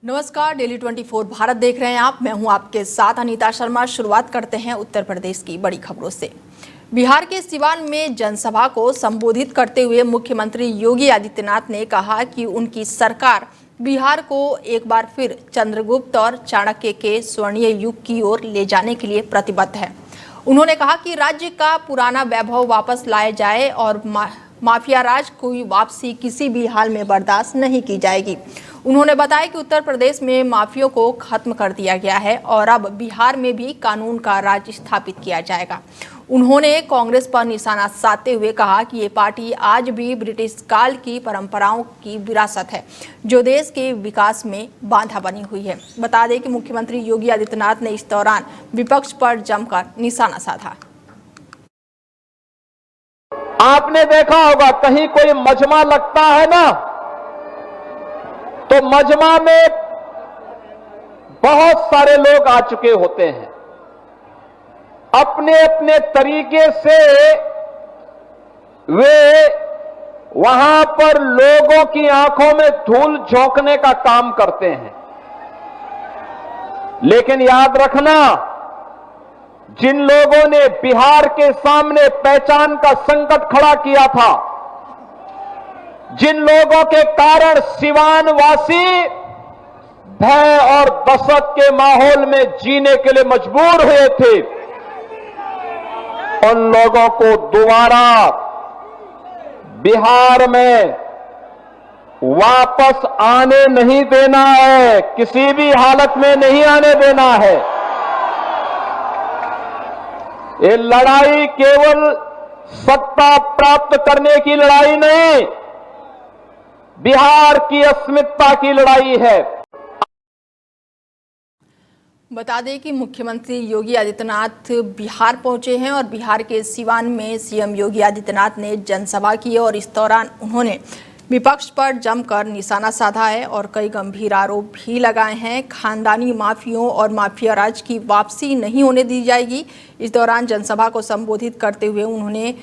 नमस्कार, डेली 24 भारत देख रहे हैं आप। मैं हूं आपके साथ अनीता शर्मा। शुरुआत करते हैं उत्तर प्रदेश की बड़ी खबरों से। बिहार के सिवान में जनसभा को संबोधित करते हुए मुख्यमंत्री योगी आदित्यनाथ ने कहा कि उनकी सरकार बिहार को एक बार फिर चंद्रगुप्त और चाणक्य के स्वर्णीय युग की ओर ले जाने के लिए प्रतिबद्ध है। उन्होंने कहा कि राज्य का पुराना वैभव वापस लाया जाए और माफिया राज की वापसी किसी भी हाल में बर्दाश्त नहीं की जाएगी। उन्होंने बताया कि उत्तर प्रदेश में माफियों को खत्म कर दिया गया है और अब बिहार में भी कानून का राज स्थापित किया जाएगा। उन्होंने कांग्रेस पर निशाना साधते हुए कहा कि ये पार्टी आज भी ब्रिटिश काल की परंपराओं की विरासत है, जो देश के विकास में बाधा बनी हुई है। बता दें कि मुख्यमंत्री योगी आदित्यनाथ ने इस दौरान विपक्ष पर जमकर निशाना साधा। आपने देखा होगा कहीं कोई मजमा लगता है ना, तो मजमा में बहुत सारे लोग आ चुके होते हैं। अपने अपने तरीके से वे वहां पर लोगों की आंखों में धूल झोंकने का काम करते हैं। लेकिन याद रखना, जिन लोगों ने बिहार के सामने पहचान का संकट खड़ा किया था, जिन लोगों के कारण सिवान वासी भय और दहशत के माहौल में जीने के लिए मजबूर हुए थे, उन लोगों को दोबारा बिहार में वापस आने नहीं देना है, किसी भी हालत में नहीं आने देना है। ये लड़ाई केवल सत्ता प्राप्त करने की लड़ाई नहीं, बिहार की अस्मिता की लड़ाई है। बता दें कि मुख्यमंत्री योगी आदित्यनाथ बिहार पहुंचे हैं और बिहार के सिवान में सीएम योगी आदित्यनाथ ने जनसभा की और इस दौरान उन्होंने विपक्ष पर जमकर निशाना साधा है और कई गंभीर आरोप भी लगाए हैं। खानदानी माफियों और माफिया राज की वापसी नहीं होने दी जाएगी। इस दौरान जनसभा को संबोधित करते हुए उन्होंने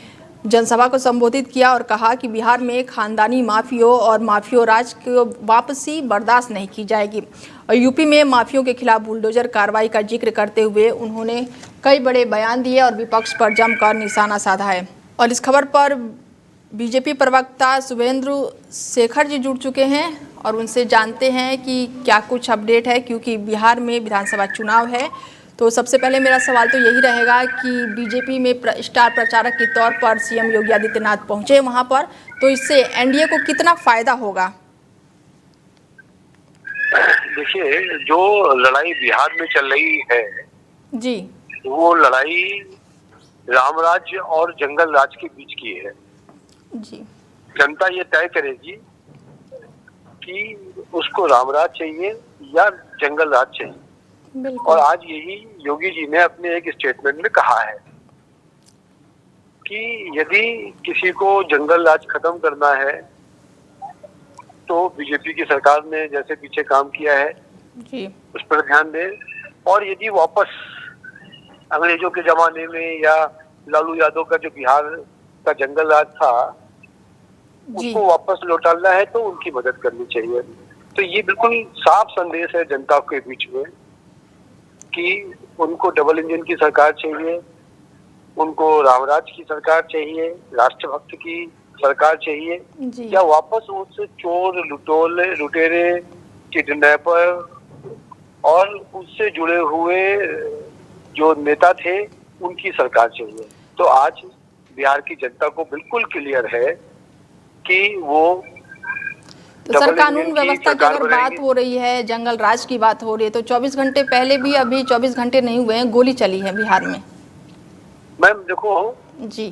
जनसभा को संबोधित किया और कहा कि बिहार में खानदानी माफियों और माफियो राज की वापसी बर्दाश्त नहीं की जाएगी। और यूपी में माफियों के खिलाफ बुलडोजर कार्रवाई का जिक्र करते हुए उन्होंने कई बड़े बयान दिए और विपक्ष पर जमकर निशाना साधा है। और इस खबर पर बीजेपी प्रवक्ता शुभेंदु शेखर जी जुड़ चुके हैं और उनसे जानते हैं कि क्या कुछ अपडेट है, क्योंकि बिहार में विधानसभा चुनाव है। तो सबसे पहले मेरा सवाल तो यही रहेगा कि बीजेपी में स्टार प्रचारक के तौर पर सीएम योगी आदित्यनाथ पहुंचे वहां पर, तो इससे एनडीए को कितना फायदा होगा? देखिए, जो लड़ाई बिहार में चल रही है जी, वो लड़ाई रामराज्य और जंगल राज के बीच की है जी। जनता ये तय करेगी कि उसको रामराज चाहिए या जंगल राज चाहिए। और आज यही योगी जी ने अपने एक स्टेटमेंट में कहा है कि यदि किसी को जंगल राज खत्म करना है तो बीजेपी की सरकार ने जैसे पीछे काम किया है जी, उस पर ध्यान दें। और यदि वापस अंग्रेजों के जमाने में या लालू यादव का जो बिहार का जंगल राज था उसको वापस लौटाना है तो उनकी मदद करनी चाहिए। तो ये बिल्कुल साफ संदेश है जनता के बीच में कि उनको डबल इंजन की सरकार चाहिए, उनको रामराज की सरकार चाहिए, राष्ट्रभक्त की सरकार चाहिए, या वापस उस चोर लुटेरे किडनैपर और उससे जुड़े हुए जो नेता थे उनकी सरकार चाहिए। तो आज बिहार की जनता को बिल्कुल क्लियर है कि वो तो सर, कानून व्यवस्था की अगर बात हो रही है, जंगल राज की बात हो रही है, तो 24 घंटे पहले भी, अभी 24 घंटे नहीं हुए हैं, गोली चली है बिहार में। मैम देखो जी,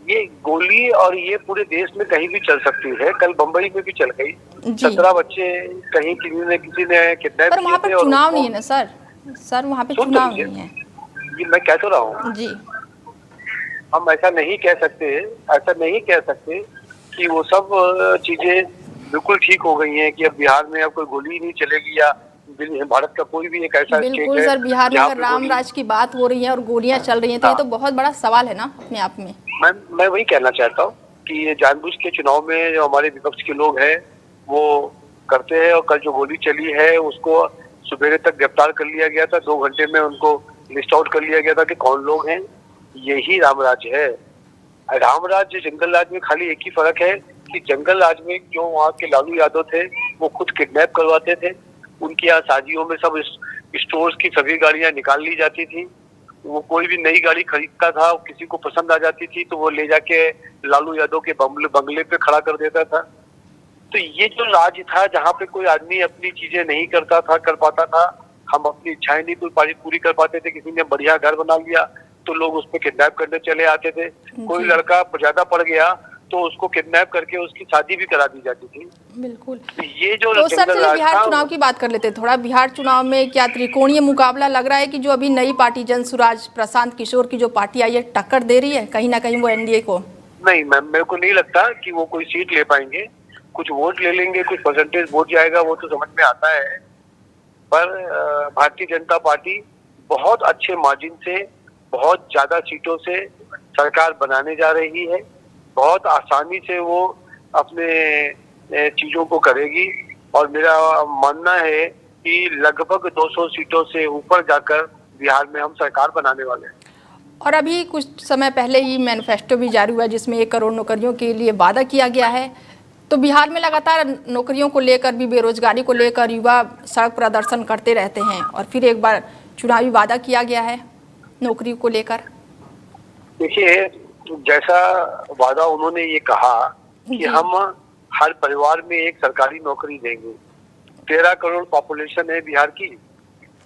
ये गोली और ये पूरे देश में कहीं भी चल सकती है। कल बंबई में भी चल गई, 17 बच्चे कहीं किसी ने किडनैप पर वहाँ पर चुनाव नहीं है ना सर वहाँ पे चुनाव नहीं है। ये मैं कह तो रहा हूँ जी, हम ऐसा नहीं कह सकते कि वो सब चीजें बिल्कुल ठीक हो गई हैं कि अब बिहार में अब कोई गोली नहीं चलेगी या भारत का कोई भी एक ऐसा बिल्कुल सर, बिहार में अगर रामराज की बात हो रही है और गोलियां चल रही हैं तो ये तो बहुत बड़ा सवाल है ना अपने आप में। मैं वही कहना चाहता हूँ कि ये जानबूझ के चुनाव में जो हमारे विपक्ष के लोग हैं वो करते हैं। और कल जो गोली चली है उसको सुबह तक गिरफ्तार कर लिया गया था, 2 घंटे में उनको लिस्ट आउट कर लिया गया था कि कौन लोग हैं। यही रामराज है। रामराज जंगल राज में खाली एक ही फर्क है कि जंगल राज में जो वहाँ के लालू यादव थे वो खुद किडनैप करवाते थे, उनके यहाँ शादियों में सब स्टोर्स की सभी गाड़ियां निकाल ली जाती थी। वो कोई भी नई गाड़ी खरीदता था, किसी को पसंद आ जाती थी तो वो ले जाके लालू यादव के बंगले पे खड़ा कर देता था। तो ये जो राज था जहाँ पे कोई आदमी अपनी चीजें नहीं कर पाता था, हम अपनी इच्छाएं नहीं पूरी कर पाते थे, किसी ने बढ़िया घर बना लिया तो लोग उस पर किडनैप करने चले आते थे। कोई लड़का ज्यादा पड़ गया तो उसको किडनैप करके उसकी शादी भी करा दी जाती थी। बिल्कुल। ये जो तो सर चलिए बिहार चुनाव की बात कर लेते हैं थोड़ा। बिहार चुनाव में क्या त्रिकोणीय मुकाबला लग रहा है कि जो अभी नई पार्टी जन सुराज प्रशांत किशोर की जो पार्टी आई है टक्कर दे रही है कहीं ना कहीं वो एनडीए को? नहीं मैम, मेरे को नहीं लगता कि वो कोई सीट ले पाएंगे। कुछ वोट ले लेंगे, कुछ परसेंटेज वोट जाएगा, वो तो समझ में आता है। पर भारतीय जनता पार्टी बहुत अच्छे मार्जिन से, बहुत ज्यादा सीटों से सरकार बनाने जा रही है। बहुत आसानी से वो अपने चीजों को करेगी और मेरा मानना है कि लगभग 200 सीटों से ऊपर जाकर बिहार में हम सरकार बनाने वाले हैं। और अभी कुछ समय पहले ही मैनिफेस्टो भी जारी हुआ जिसमें 1 करोड़ नौकरियों के लिए वादा किया गया है। तो बिहार में लगातार नौकरियों को लेकर भी, बेरोजगारी को लेकर युवा सड़क प्रदर्शन करते रहते हैं और फिर एक बार चुनावी वादा किया गया है नौकरी को लेकर। देखिए, जैसा वादा उन्होंने ये कहा कि हम हर परिवार में एक सरकारी नौकरी देंगे। 13 करोड़ पॉपुलेशन है बिहार की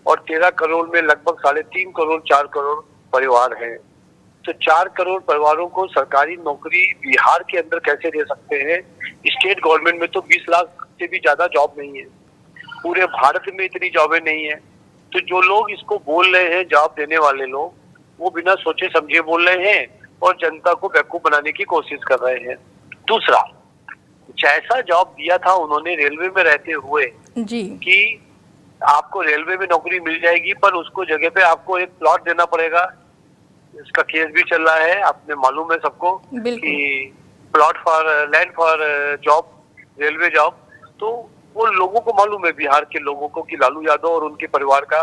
और 13 करोड़ में लगभग 3.5 करोड़ 4 करोड़ परिवार हैं। तो 4 करोड़ परिवारों को सरकारी नौकरी बिहार के अंदर कैसे दे सकते हैं? स्टेट गवर्नमेंट में तो 20 लाख से भी ज्यादा जॉब नहीं है, पूरे भारत में इतनी जॉबें नहीं है। तो जो लोग इसको बोल रहे हैं, जॉब देने वाले लोग, वो बिना सोचे समझे बोल रहे हैं और जनता को बेवकूफ बनाने की कोशिश कर रहे हैं। दूसरा, जैसा जॉब दिया था उन्होंने रेलवे में रहते हुए जी कि आपको रेलवे में नौकरी मिल जाएगी पर उसको जगह पे आपको एक प्लॉट देना पड़ेगा। इसका केस भी चल रहा है, आपने मालूम है सबको कि plot for land for job, railway job. तो वो लोगों को मालूम है, बिहार के लोगों को, कि लालू यादव और उनके परिवार का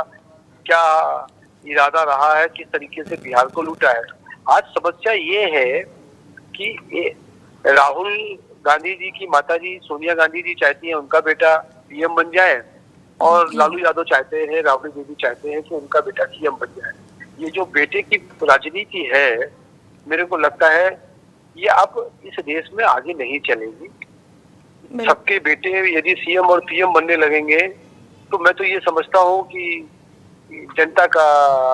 क्या इरादा रहा है, किस तरीके से बिहार को लूटा है। आज समस्या ये है कि राहुल गांधी जी की माताजी सोनिया गांधी जी चाहती हैं उनका बेटा पीएम बन जाए और लालू यादव चाहते हैं, राबड़ी देवी चाहते हैं कि उनका बेटा सीएम बन जाए। ये जो बेटे की राजनीति है, मेरे को लगता है ये अब इस देश में आगे नहीं चलेगी। सबके बेटे यदि सीएम और पीएम बनने लगेंगे तो मैं तो ये समझता हूँ कि जनता का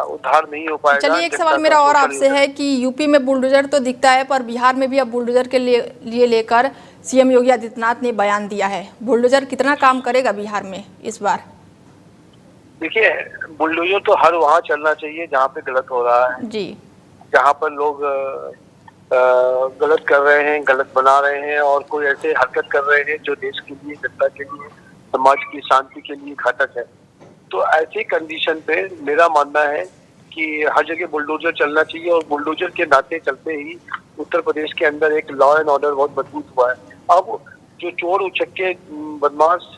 उद्धार नहीं हो पाएगा। चलिए, एक सवाल मेरा और आपसे है कि यूपी में बुलडोजर तो दिखता है पर बिहार में भी अब बुलडोजर के लिए लेकर सीएम योगी आदित्यनाथ ने बयान दिया है। बुलडोजर कितना काम करेगा बिहार में इस बार? देखिए, बुलडोजर तो हर वहाँ चलना चाहिए जहाँ पे गलत हो रहा है जी, जहाँ पर लोग गलत कर रहे हैं, गलत बना रहे हैं और कोई ऐसे हरकत कर रहे हैं जो देश के लिए, जनता के लिए, समाज की शांति के लिए घातक है। तो ऐसी कंडीशन पे मेरा मानना है कि हर जगह बुलडोजर चलना चाहिए और बुलडोजर के नाते चलते ही उत्तर प्रदेश के अंदर एक लॉ एंड ऑर्डर बहुत मजबूत हुआ है। अब जो चोर उचक्के बदमाश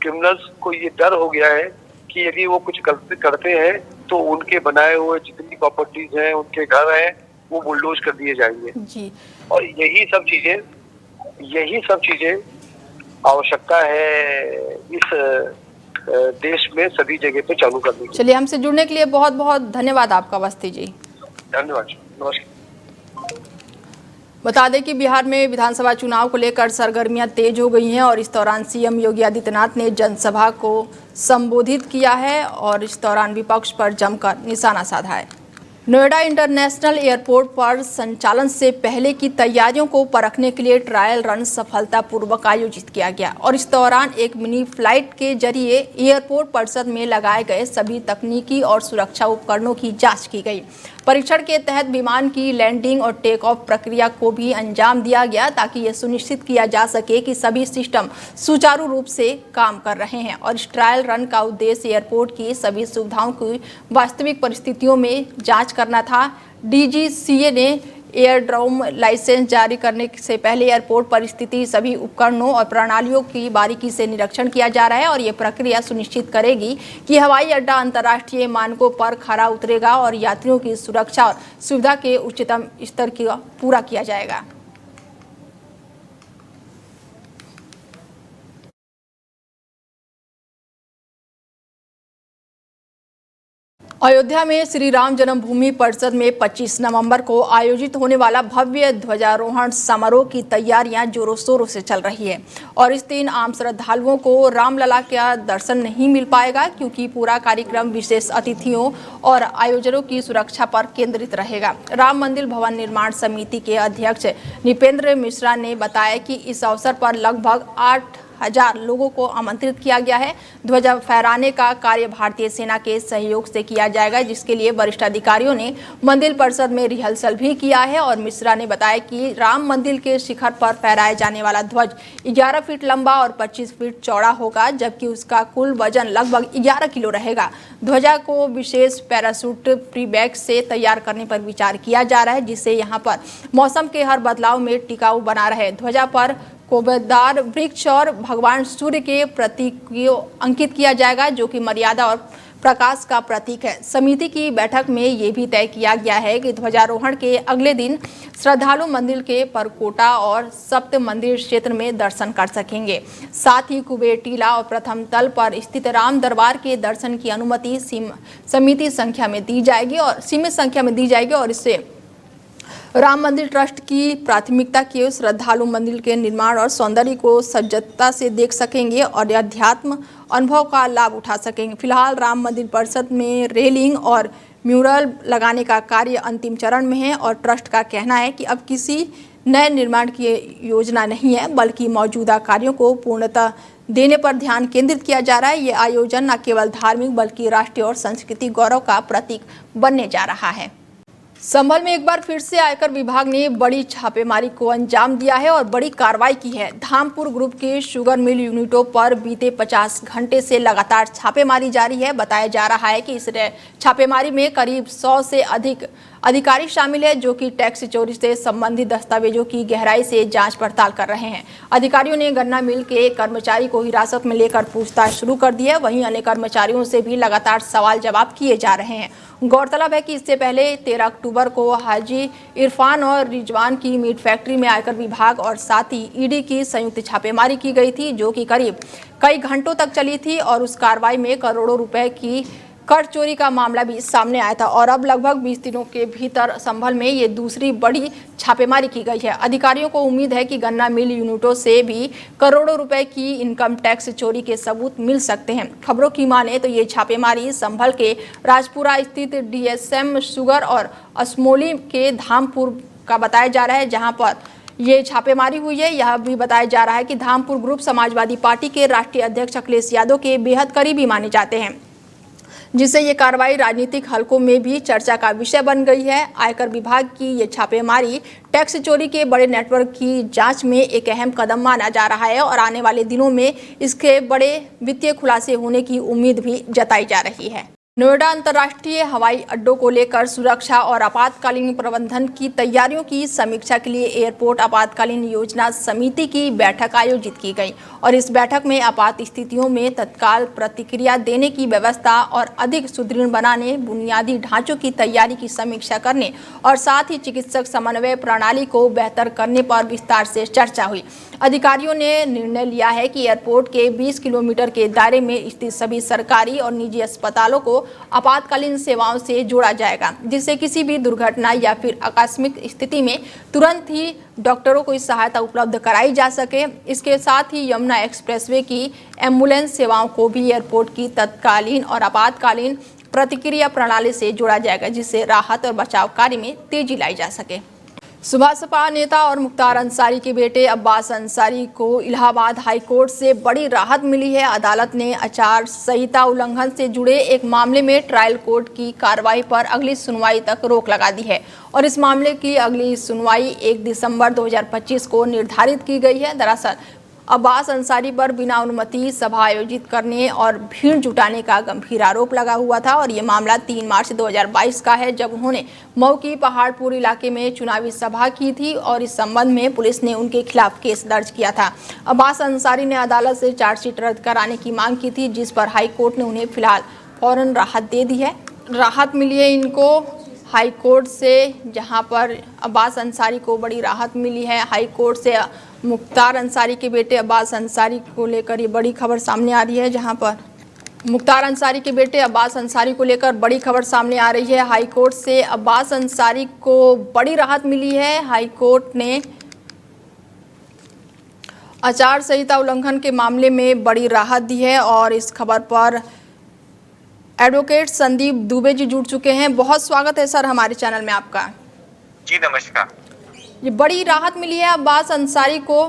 क्रिमिनल्स को ये डर हो गया है कि यदि वो कुछ गलती करते हैं तो उनके बनाए हुए जितनी प्रॉपर्टीज हैं, उनके घर हैं, वो बुलडोज कर दिए जाएंगे जी। और यही सब चीजें आवश्यकता है इस देश में सभी जगह पे चालू करने की। चलिए, हमसे जुड़ने के लिए बहुत बहुत धन्यवाद आपका अवस्थी जी। धन्यवाद, नमस्कार। बता दें कि बिहार में विधानसभा चुनाव को लेकर सरगर्मियां तेज हो गई हैं और इस दौरान सीएम योगी आदित्यनाथ ने जनसभा को संबोधित किया है और इस दौरान विपक्ष पर जमकर निशाना साधा है। नोएडा इंटरनेशनल एयरपोर्ट पर संचालन से पहले की तैयारियों को परखने के लिए ट्रायल रन सफलतापूर्वक आयोजित किया गया और इस दौरान एक मिनी फ्लाइट के जरिए एयरपोर्ट परिसर में लगाए गए सभी तकनीकी और सुरक्षा उपकरणों की जांच की गई। परीक्षण के तहत विमान की लैंडिंग और टेक ऑफ प्रक्रिया को भी अंजाम दिया गया ताकि यह सुनिश्चित किया जा सके कि सभी सिस्टम सुचारू रूप से काम कर रहे हैं और इस ट्रायल रन का उद्देश्य एयरपोर्ट की सभी सुविधाओं की वास्तविक परिस्थितियों में जांच करना था। डीजीसीए ने एयरड्रोम लाइसेंस जारी करने से पहले एयरपोर्ट पर स्थिति सभी उपकरणों और प्रणालियों की बारीकी से निरीक्षण किया जा रहा है और ये प्रक्रिया सुनिश्चित करेगी कि हवाई अड्डा अंतर्राष्ट्रीय मानकों पर खरा उतरेगा और यात्रियों की सुरक्षा और सुविधा के उच्चतम स्तर की पूरा किया जाएगा। अयोध्या में श्री राम जन्मभूमि परिषद में 25 नवंबर को आयोजित होने वाला भव्य ध्वजारोहण समारोह की तैयारियां जोरों शोरों से चल रही है और इस दिन आम श्रद्धालुओं को रामलला का दर्शन नहीं मिल पाएगा क्योंकि पूरा कार्यक्रम विशेष अतिथियों और आयोजकों की सुरक्षा पर केंद्रित रहेगा। राम मंदिर भवन निर्माण समिति के अध्यक्ष निपेंद्र मिश्रा ने बताया कि इस अवसर पर लगभग 8,000 लोगों को आमंत्रित किया गया है। ध्वजा फहराने का कार्य भारतीय सेना के सहयोग से किया जाएगा, जिसके लिए वरिष्ठ अधिकारियों ने मंदिर परिषद में रिहर्सल भी किया है और मिश्रा ने बताया कि राम मंदिर के शिखर पर फहराया जाने वाला ध्वज 11 फीट लंबा और 25 फीट चौड़ा होगा, जबकि उसका कुल वजन लगभग 11 किलो रहेगा। ध्वजा को विशेष पैराशूट फ्री बैग से तैयार करने पर विचार किया जा रहा है, जिससे यहाँ पर मौसम के हर बदलाव में टिकाऊ बना रहे। ध्वजा पर कोबेदार वृक्ष और भगवान सूर्य के प्रतीक को अंकित किया जाएगा, जो कि मर्यादा और प्रकाश का प्रतीक है। समिति की बैठक में ये भी तय किया गया है कि ध्वजारोहण के अगले दिन श्रद्धालु मंदिर के परकोटा और सप्त मंदिर क्षेत्र में दर्शन कर सकेंगे। साथ ही कुबेर टीला और प्रथम तल पर स्थित राम दरबार के दर्शन की अनुमति सीमित संख्या में दी जाएगी और इससे राम मंदिर ट्रस्ट की प्राथमिकता के श्रद्धालु मंदिर के निर्माण और सौंदर्य को सजगता से देख सकेंगे और अध्यात्म अनुभव का लाभ उठा सकेंगे। फिलहाल राम मंदिर परिषद में रेलिंग और म्यूरल लगाने का कार्य अंतिम चरण में है और ट्रस्ट का कहना है कि अब किसी नए निर्माण की योजना नहीं है, बल्कि मौजूदा कार्यों को पूर्णता देने पर ध्यान केंद्रित किया जा रहा है। ये आयोजन न केवल धार्मिक बल्कि राष्ट्रीय और सांस्कृतिक गौरव का प्रतीक बनने जा रहा है। संभल में एक बार फिर से आयकर विभाग ने बड़ी छापेमारी को अंजाम दिया है और बड़ी कार्रवाई की है। धामपुर ग्रुप के शुगर मिल यूनिटों पर बीते 50 घंटे से लगातार छापेमारी जारी है। बताया जा रहा है कि इस छापेमारी में करीब 100 से अधिक अधिकारी शामिल है, जो कि टैक्स चोरी से संबंधित दस्तावेजों की गहराई से जांच पड़ताल कर रहे हैं। अधिकारियों ने गन्ना मिल के कर्मचारी को हिरासत में लेकर पूछताछ शुरू कर दी है। वहीं अन्य कर्मचारियों से भी लगातार सवाल जवाब किए जा रहे हैं। गौरतलब है कि इससे पहले 13 अक्टूबर को हाजी इरफान और रिजवान की मीट फैक्ट्री में आयकर विभाग और साथ ही ईडी की संयुक्त छापेमारी की गई थी, जो कि करीब कई घंटों तक चली थी और उस कार्रवाई में करोड़ों रुपए की कर चोरी का मामला भी सामने आया था और अब लगभग 20 दिनों के भीतर संभल में ये दूसरी बड़ी छापेमारी की गई है। अधिकारियों को उम्मीद है कि गन्ना मिल यूनिटों से भी करोड़ों रुपए की इनकम टैक्स चोरी के सबूत मिल सकते हैं। खबरों की माने तो ये छापेमारी संभल के राजपुरा स्थित डीएसएम शुगर और असमोली के धामपुर का बताया जा रहा है, जहाँ पर ये छापेमारी हुई है। यह भी बताया जा रहा है कि धामपुर ग्रुप समाजवादी पार्टी के राष्ट्रीय अध्यक्ष अखिलेश यादव के बेहद करीबी माने जाते हैं, जिससे ये कार्रवाई राजनीतिक हलकों में भी चर्चा का विषय बन गई है। आयकर विभाग की ये छापेमारी टैक्स चोरी के बड़े नेटवर्क की जांच में एक अहम कदम माना जा रहा है और आने वाले दिनों में इसके बड़े वित्तीय खुलासे होने की उम्मीद भी जताई जा रही है। नोएडा अंतर्राष्ट्रीय हवाई अड्डों को लेकर सुरक्षा और आपातकालीन प्रबंधन की तैयारियों की समीक्षा के लिए एयरपोर्ट आपातकालीन योजना समिति की बैठक आयोजित की गई और इस बैठक में आपात स्थितियों में तत्काल प्रतिक्रिया देने की व्यवस्था और अधिक सुदृढ़ बनाने, बुनियादी ढांचों की तैयारी की समीक्षा करने और साथ ही चिकित्सक समन्वय प्रणाली को बेहतर करने पर विस्तार से चर्चा हुई। अधिकारियों ने निर्णय लिया है कि एयरपोर्ट के 20 किलोमीटर के दायरे में स्थित सभी सरकारी और निजी अस्पतालों को आपातकालीन सेवाओं से जोड़ा जाएगा, जिससे किसी भी दुर्घटना या फिर आकस्मिक स्थिति में तुरंत ही डॉक्टरों को इस सहायता उपलब्ध कराई जा सके। इसके साथ ही यमुना एक्सप्रेसवे की एम्बुलेंस सेवाओं को भी एयरपोर्ट की तत्कालीन और आपातकालीन प्रतिक्रिया प्रणाली से जोड़ा जाएगा, जिससे राहत और बचाव कार्य में तेजी लाई जा सके। सुभाषपा नेता और मुख्तार अंसारी के बेटे अब्बास अंसारी को इलाहाबाद हाई कोर्ट से बड़ी राहत मिली है। अदालत ने आचार संहिता उल्लंघन से जुड़े एक मामले में ट्रायल कोर्ट की कार्रवाई पर अगली सुनवाई तक रोक लगा दी है और इस मामले की अगली सुनवाई 1 दिसंबर 2025 को निर्धारित की गई है। दरअसल अब्बास अंसारी पर बिना अनुमति सभा आयोजित करने और भीड़ जुटाने का गंभीर आरोप लगा हुआ था और ये मामला 3 मार्च 2022 का है, जब उन्होंने मऊ की पहाड़पुर इलाके में चुनावी सभा की थी और इस संबंध में पुलिस ने उनके खिलाफ केस दर्ज किया था। अब्बास अंसारी ने अदालत से चार्जशीट रद्द कराने की मांग की थी, जिस पर हाईकोर्ट ने उन्हें फिलहाल फौरन राहत दे दी है। राहत मिली है इनको हाई कोर्ट से, जहां पर अब्बास अंसारी को बड़ी राहत मिली है। हाई कोर्ट से मुख्तार अंसारी के बेटे अब्बास अंसारी को लेकर ये बड़ी खबर सामने आ रही है, जहां पर मुख्तार अंसारी के बेटे अब्बास अंसारी को लेकर बड़ी खबर सामने आ रही है। हाई कोर्ट से अब्बास अंसारी को बड़ी राहत मिली है। हाई कोर्ट ने आचार संहिता उल्लंघन के मामले में बड़ी राहत दी है और इस खबर पर एडवोकेट संदीप दुबे जी जुड़ चुके हैं। बहुत स्वागत है सर हमारे चैनल में आपका। जी नमस्कार। ये बड़ी राहत मिली है अब्बास अंसारी को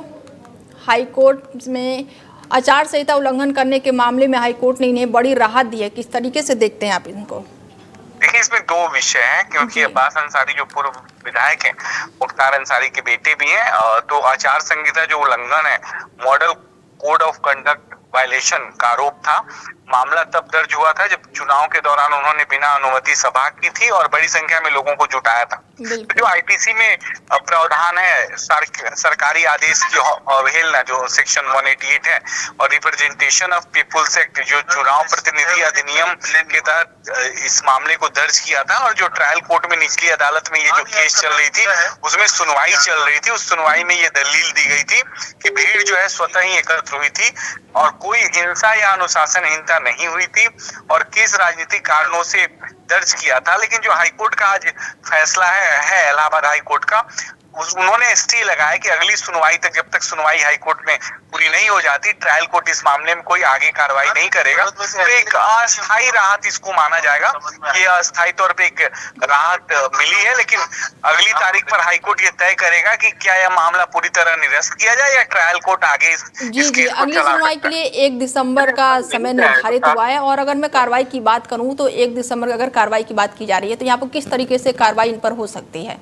हाई कोर्ट में आचार संहिता उल्लंघन करने के मामले में। हाई कोर्ट ने इन्हें बड़ी राहत दी है, किस तरीके से देखते हैं आप इनको? देखिए, इसमें दो विषय हैं, क्योंकि अब्बास अंसारी जो पूर्व विधायक हैं, मुख्तार अंसारी के बेटे भी हैं, तो आचार संहिता जो उल्लंघन है, model code of conduct violation का आरोप था। मामला तब दर्ज हुआ था जब चुनाव के दौरान उन्होंने बिना अनुमति सभा की थी और बड़ी संख्या में लोगों को जुटाया था। तो जो आईपीसी में प्रावधान है सरकारी आदेश की अवहेलना, जो सेक्शन 188 है, और रिप्रेजेंटेशन ऑफ पीपुल्स एक्ट, जो चुनाव प्रतिनिधि अधिनियम के तहत इस मामले को दर्ज किया था, और जो ट्रायल कोर्ट में निचली अदालत में ये जो केस चल रही थी उसमें सुनवाई चल रही थी। उस सुनवाई में ये दलील दी गई थी कि भीड़ जो है स्वतः ही एकत्र हुई थी और कोई हिंसा या अनुशासनहीनता नहीं हुई थी और केस राजनीतिक कारणों से दर्ज किया था। लेकिन जो हाईकोर्ट का आज फैसला है इलाहाबाद हाईकोर्ट का, उन्होंने स्टे लगाया कि अगली सुनवाई तक, जब तक सुनवाई हाईकोर्ट में पूरी नहीं हो जाती, ट्रायल कोर्ट इस मामले में कोई आगे कार्रवाई नहीं करेगा। तो एक अस्थायी राहत इसको माना जाएगा। ये अस्थायी तौर पे एक राहत मिली है, लेकिन अगली तारीख पर हाईकोर्ट ये तय करेगा कि क्या यह मामला पूरी तरह निरस्त किया जाए या ट्रायल कोर्ट आगे जी अगली सुनवाई के लिए 1 दिसंबर का समय निर्धारित हुआ है। और अगर मैं कार्रवाई की बात करूं तो 1 दिसंबर अगर कार्रवाई की बात की जा रही है तो यहाँ पर किस तरीके से कार्रवाई इन पर हो सकती है?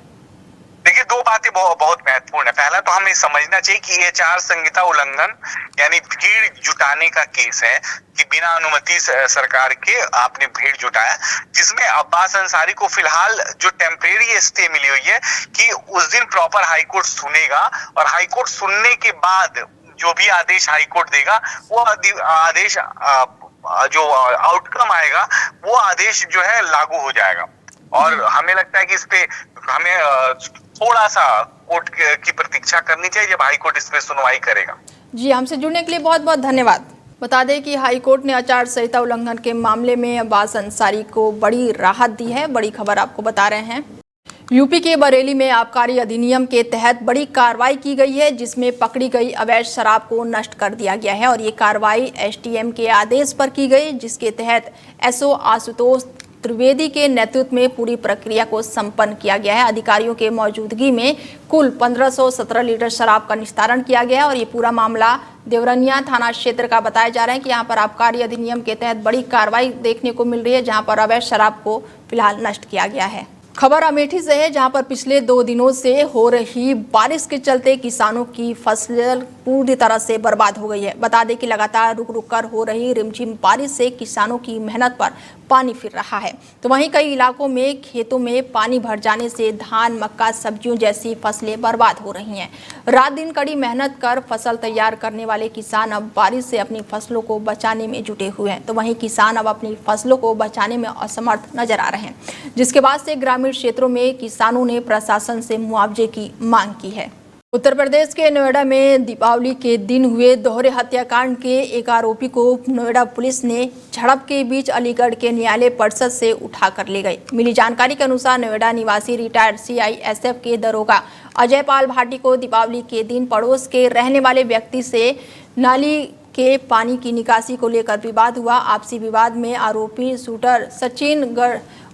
देखिए, दो बातें बहुत महत्वपूर्ण है। पहला तो हमें समझना चाहिए कि ये आचार संहिता उल्लंघन यानी भीड़ जुटाने का केस है कि बिना अनुमति सरकार के आपने भीड़ जुटाया, जिसमें अब्बास अंसारी को फिलहाल जो टेम्परेरी स्टे मिली हुई है कि उस दिन प्रॉपर हाईकोर्ट सुनेगा और हाईकोर्ट सुनने के बाद जो भी आदेश हाईकोर्ट देगा वो आदेश जो आउटकम आएगा वो आदेश जो है लागू हो जाएगा। और हमें लगता है कि इस पे हमें थोड़ा सा कोर्ट की प्रतीक्षा करनी चाहिए जब हाई कोर्ट इस पे सुनवाई करेगा। जी, हमसे जुड़ने के लिए बहुत बहुत धन्यवाद। बता दें कि हाई कोर्ट ने आचार संहिता उल्लंघन के मामले में अब्बास अंसारी को बड़ी राहत दी है। बड़ी खबर आपको बता रहे हैं। यूपी के बरेली में आबकारी अधिनियम के तहत बड़ी कार्रवाई की गई है, जिसमें पकड़ी गई अवैध शराब को नष्ट कर दिया गया है और ये कार्रवाई एसडीएम के आदेश पर की गई, जिसके तहत एसओ आशुतोष त्रिवेदी के नेतृत्व में पूरी प्रक्रिया को संपन्न किया गया है। अधिकारियों के मौजूदगी में कुल 1517 लीटर शराब का निस्तारण किया गया और ये पूरा मामला देवरनिया थाना क्षेत्र का बताया जा रहा है कि यहाँ पर आबकारी अधिनियम के तहत बड़ी कार्रवाई देखने को मिल रही है, जहाँ पर अवैध शराब को फिलहाल नष्ट किया गया है। खबर अमेठी से है, जहां पर पिछले 2 दिनों से हो रही बारिश के चलते किसानों की फसल पूरी तरह से बर्बाद हो गई है। बता दें कि लगातार रुक कर हो रही रिमझिम बारिश से किसानों की मेहनत पर पानी फिर रहा है। तो वहीं कई इलाकों में खेतों में पानी भर जाने से धान, मक्का, सब्जियों जैसी फसलें बर्बाद हो रही हैं। रात दिन कड़ी मेहनत कर फसल तैयार करने वाले किसान अब बारिश से अपनी फसलों को बचाने में जुटे हुए हैं। तो वहीं किसान अब अपनी फसलों को बचाने में असमर्थ नजर आ रहे हैं, जिसके बाद से ग्रामीण क्षेत्रों में किसानों ने प्रशासन से मुआवजे की मांग की है। उत्तर प्रदेश के नोएडा में दीपावली के दिन हुए दोहरे हत्याकांड के एक आरोपी को नोएडा पुलिस ने झड़प के बीच अलीगढ़ के न्यायालय परिसर से उठा कर ले गई। मिली जानकारी के अनुसार नोएडा निवासी रिटायर्ड सीआईएसएफ के दरोगा अजय पाल भाटी को दीपावली के दिन पड़ोस के रहने वाले व्यक्ति से नाली के पानी की निकासी को लेकर विवाद हुआ। आपसी विवाद में आरोपी शूटर सचिन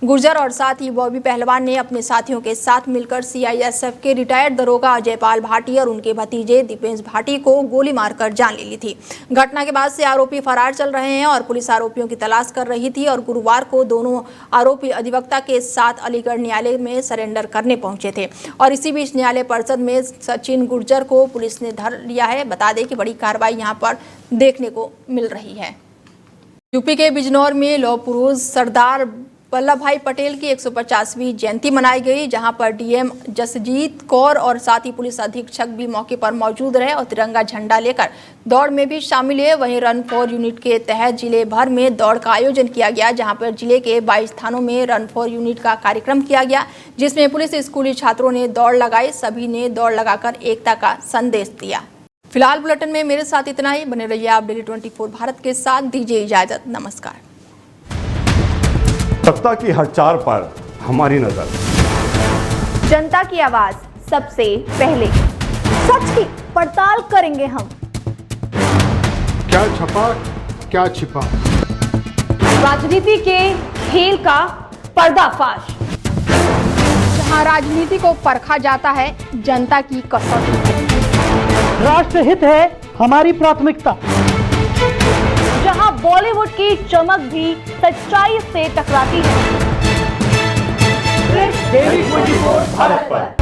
गुर्जर और साथ ही बॉबी पहलवान ने अपने साथियों के साथ मिलकर सीआईएसएफ के रिटायर्ड दरोगा अजय पाल भाटी और उनके भतीजे दीपेश भाटी को गोली मारकर जान ले ली थी। घटना के बाद से आरोपी फरार चल रहे हैं और पुलिस आरोपियों की तलाश कर रही थी और गुरुवार को दोनों आरोपी अधिवक्ता के साथ अलीगढ़ न्यायालय में सरेंडर करने पहुंचे थे और इसी बीच न्यायालय परिसर में सचिन गुर्जर को पुलिस ने धर लिया है। बता दें कि बड़ी कार्रवाई यहां पर देखने को मिल रही है। यूपी के बिजनौर में लौह पुरुष सरदार वल्लभ भाई पटेल की 150वीं जयंती मनाई गई, जहां पर डीएम जसजीत कौर और साथ ही पुलिस अधीक्षक भी मौके पर मौजूद रहे और तिरंगा झंडा लेकर दौड़ में भी शामिल हुए। वहीं रन फॉर यूनिट के तहत जिले भर में दौड़ का आयोजन किया गया, जहां पर जिले के 22 थानों में रन फॉर यूनिट का कार्यक्रम किया गया, जिसमें पुलिस स्कूली छात्रों ने दौड़ लगाई। सभी ने दौड़ लगाकर एकता का संदेश दिया। फिलहाल बुलेटिन में मेरे साथ इतना ही। बने रहिए आप डेली 24 भारत के साथ। दीजिए इजाजत। नमस्कार। सत्ता की हर चार पर हमारी नजर, जनता की आवाज सबसे पहले, सच की पड़ताल करेंगे हम। क्या छपा क्या छिपा, राजनीति के खेल का पर्दाफाश, जहां राजनीति को परखा जाता है जनता की कसौटी। राष्ट्रहित है हमारी प्राथमिकता। जहां बॉलीवुड की चमक भी सच्चाई से टकराती है। डेली 24 भारत पर।